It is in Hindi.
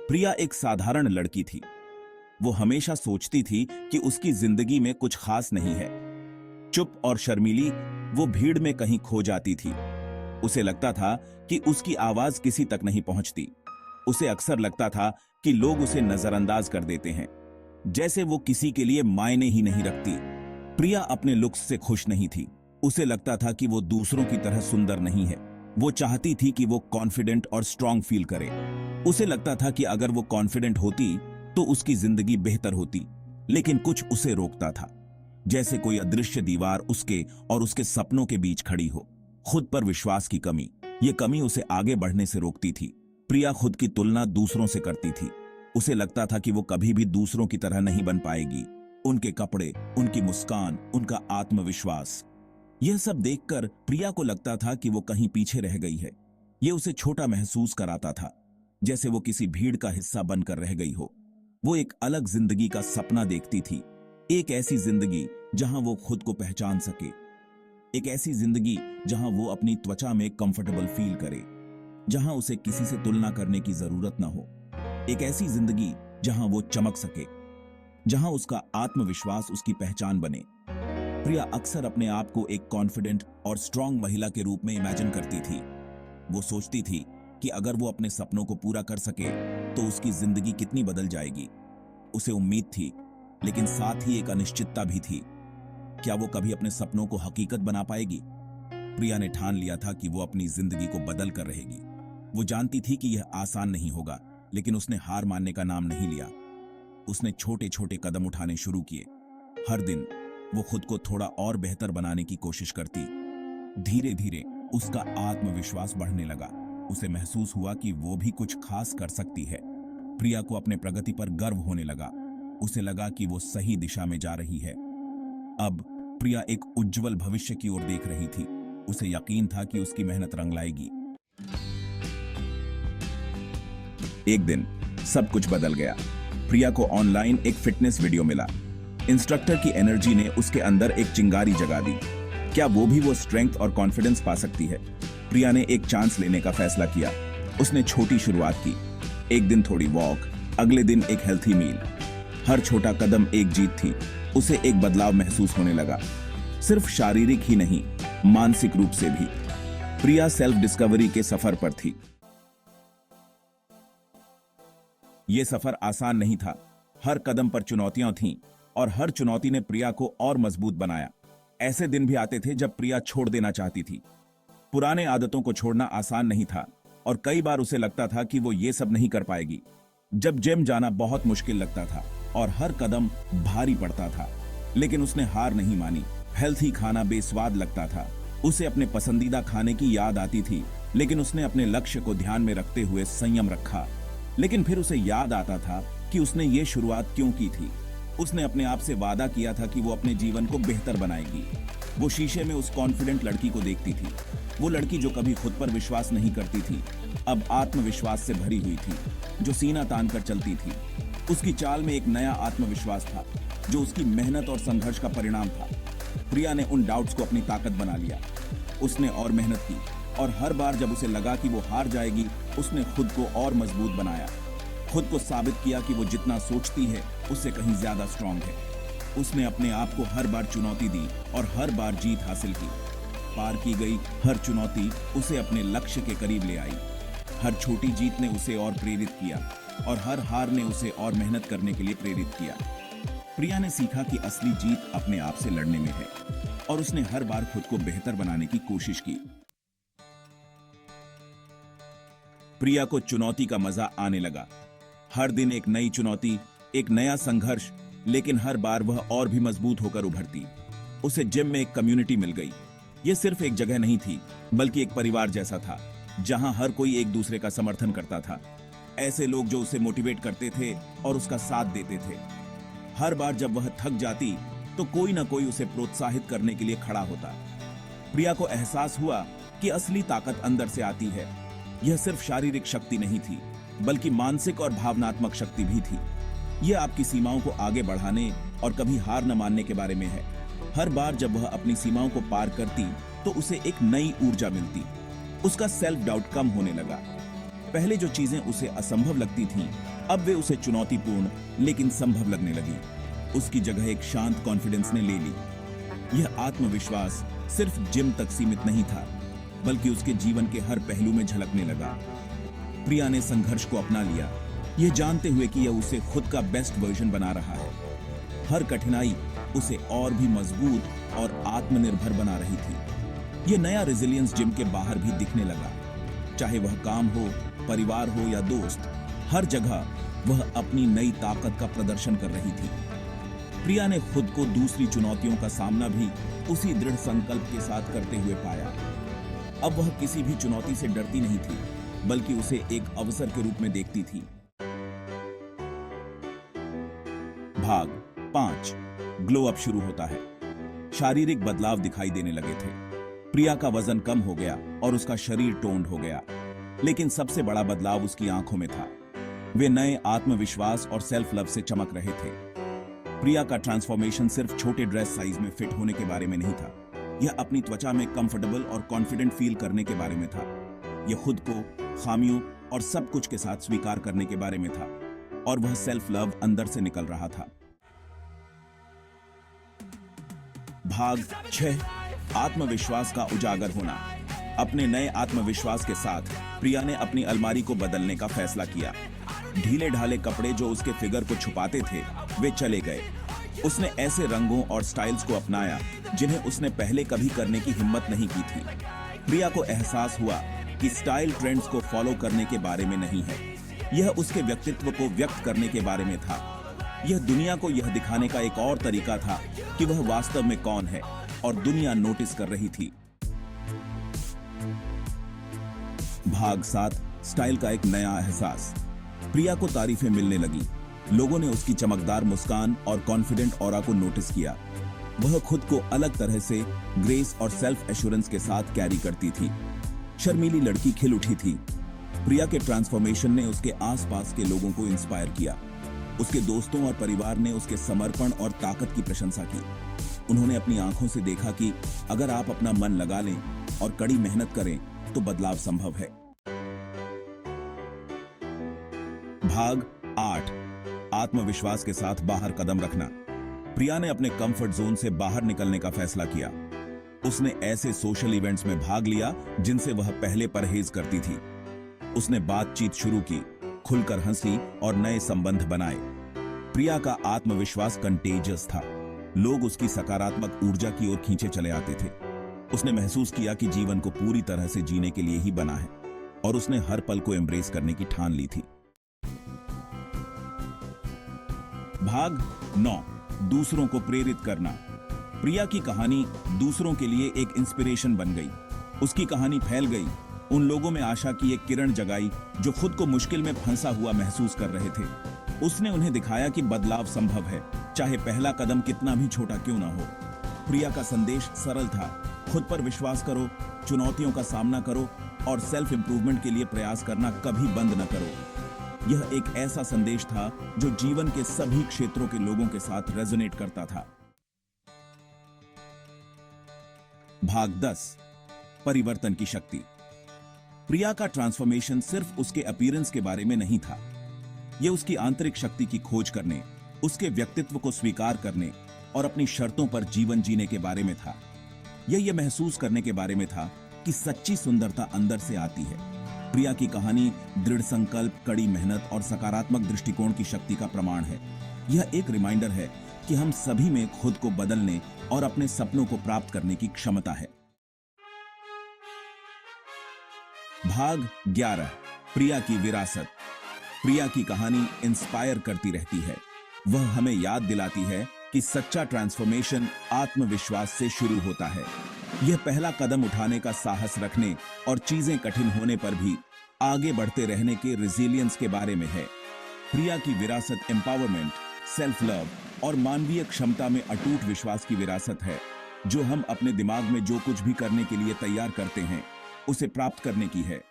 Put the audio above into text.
प्रिया एक साधारण लड़की थी। वो हमेशा सोचती थी कि उसकी जिंदगी में कुछ खास नहीं है। चुप और शर्मीली, वो भीड़ में कहीं खो जाती थी। उसे लगता था कि उसकी आवाज किसी तक नहीं पहुंचती। उसे अक्सर लगता था कि लोग उसे नजरअंदाज कर देते हैं, जैसे वो किसी के लिए मायने ही नहीं रखती। प्रिया अपने लुक्स से खुश नहीं थी। उसे लगता था कि वो दूसरों की तरह सुंदर नहीं है। वो चाहती थी कि वो कॉन्फिडेंट और स्ट्रांग फील करे। उसे लगता था कि अगर वो कॉन्फिडेंट होती तो उसकी जिंदगी बेहतर होती, लेकिन कुछ उसे रोकता था, जैसे कोई अदृश्य दीवार उसके और उसके सपनों के बीच खड़ी हो। खुद पर विश्वास की कमी, ये कमी उसे आगे बढ़ने से रोकती थी। प्रिया खुद की तुलना दूसरों से करती थी। उसे लगता था कि वो कभी भी दूसरों की तरह नहीं बन पाएगी। उनके कपड़े, उनकी मुस्कान, उनका आत्मविश्वास, यह सब देखकर प्रिया को लगता था कि वो कहीं पीछे रह गई है। ये उसे छोटा महसूस कराता था, जैसे वो किसी भीड़ का हिस्सा बनकर रह गई हो। वो एक अलग जिंदगी का सपना देखती थी, एक ऐसी जिंदगी जहां वो खुद को पहचान सके, एक ऐसी जिंदगी जहां वो अपनी त्वचा में कंफर्टेबल फील करे, जहां उसे किसी से तुलना करने की जरूरत न हो, एक ऐसी जिंदगी जहां वो चमक सके, जहां उसका आत्मविश्वास उसकी पहचान बने। प्रिया अक्सर अपने आप को एक कॉन्फिडेंट और स्ट्रांग महिला के रूप में इमेजिन करती थी। वो सोचती थी कि अगर वो अपने सपनों को पूरा कर सके तो उसकी जिंदगी कितनी बदल जाएगी। उसे उम्मीद थी, लेकिन साथ ही एक अनिश्चितता भी थी। क्या वो कभी अपने सपनों को हकीकत बना पाएगी? प्रिया ने ठान लिया था कि वो अपनी जिंदगी को बदल कर रहेगी। वो जानती थी कि यह आसान नहीं होगा, लेकिन उसने हार मानने का नाम नहीं लिया। उसने छोटे छोटे कदम उठाने शुरू किए। हर दिन वो खुद को थोड़ा और बेहतर बनाने की कोशिश करती। धीरे धीरे उसका आत्मविश्वास बढ़ने लगा। उसे महसूस हुआ कि वो भी कुछ खास कर सकती है। प्रिया को अपने प्रगति पर गर्व होने लगा। उसे लगा कि वो सही दिशा में जा रही है। अब प्रिया एक उज्जवल भविष्य की ओर देख रही थी। उसे यकीन था कि उसकी मेहनत रंग लाएगी। एक दिन सब कुछ बदल गया। प्रिया को ऑनलाइन एक फिटनेस वीडियो मिला। इंस्ट्रक्टर की एनर्जी ने उसके अंदर एक चिंगारी जगा दी। क्या वो भी वो स्ट्रेंथ और कॉन्फिडेंस पा सकती है? प्रिया ने एक चांस लेने का फैसला किया। उसने छोटी शुरुआत की। एक दिन थोड़ी वॉक, अगले दिन एक हेल्थी मील। हर छोटा कदम एक जीत थी। उसे एक बदलाव महसूस होने लगा, सिर्फ शारीरिक ही नहीं, मानसिक रूप से भी। प्रिया सेल्फ डिस्कवरी के सफर पर थी। यह सफर आसान नहीं था। हर कदम पर चुनौतियां थीं और हर चुनौती ने प्रिया को और मजबूत बनाया। ऐसे दिन भी आते थे जब प्रिया छोड़ देना चाहती थी। पुराने आदतों को छोड़ना आसान नहीं था और कई बार उसे लगता था कि वो ये सब नहीं कर पाएगी। जब जिम जाना बहुत मुश्किल लगता था और हर कदम भारी पड़ता था, लेकिन उसने हार नहीं मानी। हेल्थी खाना बेस्वाद लगता था। उसे अपने पसंदीदा खाने की याद आती थी, लेकिन उसने अपने लक्ष्य को ध्यान में रखते हुए संयम रखा। लेकिन फिर उसे याद आता था कि उसने ये शुरुआत क्यों की थी। उसने अपने आप से वादा किया था कि वो अपने जीवन को बेहतर बनाएगी। वो शीशे में उस कॉन्फिडेंट लड़की को देखती थी। वो लड़की जो कभी खुद पर विश्वास नहीं करती थी, अब आत्मविश्वास से भरी हुई थी, जो सीना तान कर चलती थी। उसकी चाल में एक नया आत्मविश्वास था, जो उसकी मेहनत और संघर्ष का परिणाम था। प्रिया ने उन डाउट्स को अपनी ताकत बना लिया। उसने और मेहनत की और हर बार जब उसे लगा कि वो हार जाएगी, उसने खुद को और मजबूत बनाया। खुद को साबित किया कि वो जितना सोचती है उससे कहीं ज्यादा स्ट्रांग है। उसने अपने आप को हर बार चुनौती दी और हर बार जीत हासिल की। पार की गई हर चुनौती उसे अपने लक्ष्य के करीब ले आई। हर छोटी जीत ने उसे और प्रेरित किया और हर हार ने उसे और मेहनत करने के लिए प्रेरित किया। प्रिया ने सीखा कि असली जीत अपने आप से लड़ने में है और उसने हर बार खुद को बेहतर बनाने की कोशिश की। प्रिया को चुनौती का मजा आने लगा। हर दिन एक नई चुनौती, एक नया संघर्ष, लेकिन हर बार वह और भी मजबूत होकर उभरती। उसे जिम में एक कम्युनिटी मिल गई। यह सिर्फ एक जगह नहीं थी, बल्कि एक परिवार जैसा था, जहां हर कोई एक दूसरे का समर्थन करता था। ऐसे लोग जो उसे मोटिवेट करते थे और उसका साथ देते थे। हर बार जब वह थक जाती तो कोई ना कोई उसे प्रोत्साहित करने के लिए खड़ा होता। प्रिया को एहसास हुआ कि असली ताकत अंदर से आती है। यह सिर्फ शारीरिक शक्ति नहीं थी, बल्कि मानसिक और भावनात्मक शक्ति भी थी। यह आपकी सीमाओं को आगे बढ़ाने और कभी हार न मानने के बारे में है। हर बार जब वह अपनी सीमाओं को पार करती तो उसे एक नई ऊर्जा मिलती। उसका सेल्फ डाउट कम होने लगा। पहले जो चीजें उसे असंभव लगती थीं, अब वे उसे चुनौतीपूर्ण लेकिन संभव लगने लगी। उसकी जगह एक शांत कॉन्फिडेंस ने ले ली। यह आत्मविश्वास सिर्फ जिम तक सीमित नहीं था, बल्कि उसके जीवन के हर पहलू में झलकने लगा। प्रिया ने संघर्ष को अपना लिया, यह जानते हुए कि यह उसे खुद का बेस्ट वर्जन बना रहा है। हर कठिनाई उसे और भी मजबूत और आत्मनिर्भर बना रही थी। यह नया रेजिलियंस जिम के बाहर भी दिखने लगा। चाहे वह काम हो, परिवार हो या दोस्त, हर जगह वह अपनी नई ताकत का प्रदर्शन कर रही थी। प्रिया ने खुद को दूसरी चुनौतियों का सामना भी उसी दृढ़ संकल्प के साथ करते हुए पाया। अब वह किसी भी चुनौती से डरती नहीं थी, बल्कि उसे एक अवसर के रूप में देखती थी। भाग 5 ग्लो अप शुरू होता है। शारीरिक बदलाव दिखाई देने लगे थे। प्रिया का वजन कम हो गया और उसका शरीर टोन्ड हो गया, लेकिन सबसे बड़ा बदलाव उसकी आंखों में था। वे नए आत्मविश्वास और सेल्फ लव से चमक रहे थे। प्रिया का ट्रांसफॉर्मेशन सिर्फ छोटे ड्रेस साइज में फिट होने के बारे में नहीं था। यह अपनी त्वचा में कंफर्टेबल और कॉन्फिडेंट फील करने के बारे में था। यह खुद को, खामियों और सब कुछ के साथ स्वीकार करने के बारे में था, और वह सेल्फ लव अंदर से निकल रहा था। भाग 6 आत्मविश्वास का उजागर होना। अपने नए आत्मविश्वास के साथ प्रिया ने अपनी अलमारी को बदलने का फैसला किया। ढीले ढाले कपड़े जो उसके फिगर को छुपाते थे, वे चले गए। उसने ऐसे रंगों और स्टाइल्स को अपनाया जिन्हें उसने पहले कभी करने की हिम्मत नहीं की थी। प्रिया को एहसास हुआ कि स्टाइल ट्रेंड्स को फॉलो करने के बारे में नहीं है, यह उसके व्यक्तित्व को व्यक्त करने के बारे में था। यह दुनिया को यह दिखाने का एक और तरीका था कि वह वास्तव में कौन है, और दुनिया नोटिस कर रही थी। भाग 7 स्टाइल का एक नया एहसास। प्रिया को तारीफें मिलने लगी। लोगों ने उसकी चमकदार मुस्कान और कॉन्फिडेंट ऑरा को नोटिस किया। वह खुद को अलग तरह से ग्रेस और सेल्फ एश्योरेंस के साथ कैरी करती थी। शर्मीली लड़की खिल उठी थी। प्रिया के ट्रांसफॉर्मेशन ने उसके आसपास के लोगों को इंस्पायर किया। उसके दोस्तों और परिवार ने उसके समर्पण और ताकत की प्रशंसा की। उन्होंने अपनी आंखों से देखा कि अगर आप अपना मन लगा लें और कड़ी मेहनत करें तो बदलाव संभव है। भाग 8 आत्मविश्वास के साथ बाहर कदम रखना। प्रिया ने अपने कंफर्ट जोन से बाहर निकलने का फैसला किया। उसने ऐसे सोशल इवेंट्स में भाग लिया जिनसे वह पहले परहेज करती थी। उसने बातचीत शुरू की, खुलकर हंसी और नए संबंध बनाए। प्रिया का आत्मविश्वास कंटेजियस था। लोग उसकी सकारात्मक ऊर्जा की ओर खींचे चले आते थे। उसने महसूस किया कि जीवन को पूरी तरह से जीने के लिए ही बना है, और उसने हर पल को एम्ब्रेस करने की ठान ली थी। भाग 9 दूसरों को प्रेरित करना। प्रिया की कहानी दूसरों के लिए एक इंस्पिरेशन बन गई। उसकी कहानी फैल गई, उन लोगों में आशा की एक किरण जगाई जो खुद को मुश्किल में फंसा हुआ महसूस कर रहे थे। उसने उन्हें दिखाया कि बदलाव संभव है, चाहे पहला कदम कितना भी छोटा क्यों ना हो। प्रिया का संदेश सरल था, खुद पर विश्वास करो, चुनौतियों का सामना करो और सेल्फ इंप्रूवमेंट के लिए प्रयास करना कभी बंद न करो। यह एक ऐसा संदेश था जो जीवन के सभी क्षेत्रों के लोगों के साथ रेजोनेट करता था। भाग 10 परिवर्तन की शक्ति। प्रिया का ट्रांसफॉर्मेशन सिर्फ उसके अपीयरेंस के बारे में नहीं था। यह उसकी आंतरिक शक्ति की खोज करने, उसके व्यक्तित्व को स्वीकार करने और अपनी शर्तों पर जीवन जीने के बारे में था। यह महसूस करने के बारे में था कि सच्ची सुंदरता अंदर से आती है। प्रिया की कहानी दृढ़ संकल्प, कड़ी मेहनत और सकारात्मक दृष्टिकोण की शक्ति का प्रमाण है। यह एक रिमाइंडर है कि हम सभी में खुद को बदलने और अपने सपनों को प्राप्त करने की क्षमता है। भाग 11 प्रिया की विरासत। प्रिया की कहानी इंस्पायर करती रहती है। वह हमें याद दिलाती है कि सच्चा ट्रांसफॉर्मेशन आत्मविश्वास से शुरू होता है। यह पहला कदम उठाने का साहस रखने और चीजें कठिन होने पर भी आगे बढ़ते रहने के रेजिलियंस के बारे में है। प्रिया की विरासत एम्पावरमेंट, सेल्फ लव और मानवीय क्षमता में अटूट विश्वास की विरासत है, जो हम अपने दिमाग में जो कुछ भी करने के लिए तैयार करते हैं, उसे प्राप्त करने की है।